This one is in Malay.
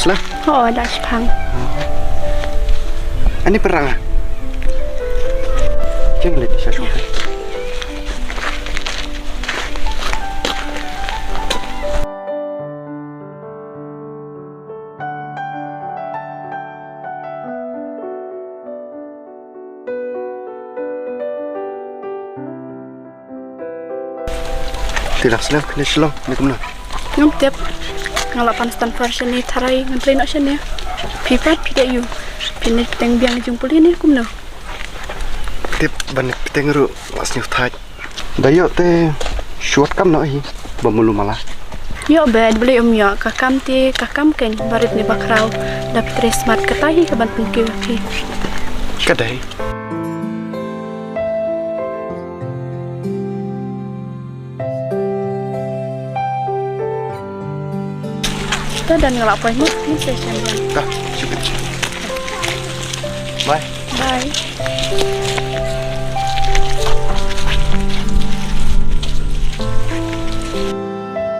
selah. Oh, ada Jepang. Ini perang ah. Jangan lihat saya suka. Tidak selang, pilih selang, ini kemana? Ngam tiap ngalapan stand version ni tarai nganterin action ya. Pipa pida you. Pinit teng biang jumpul ini kumno. Tip banyak pitengru asnya utai. Dayo te short kam noi bamulu malah. Yo bed beli ya kakam ken barit ni bakrau dapat tres smart katahi ke bantung ke. Kadai. Kita dan ngelapain mu ni session ya. Dah, cukup. Bye. Bye.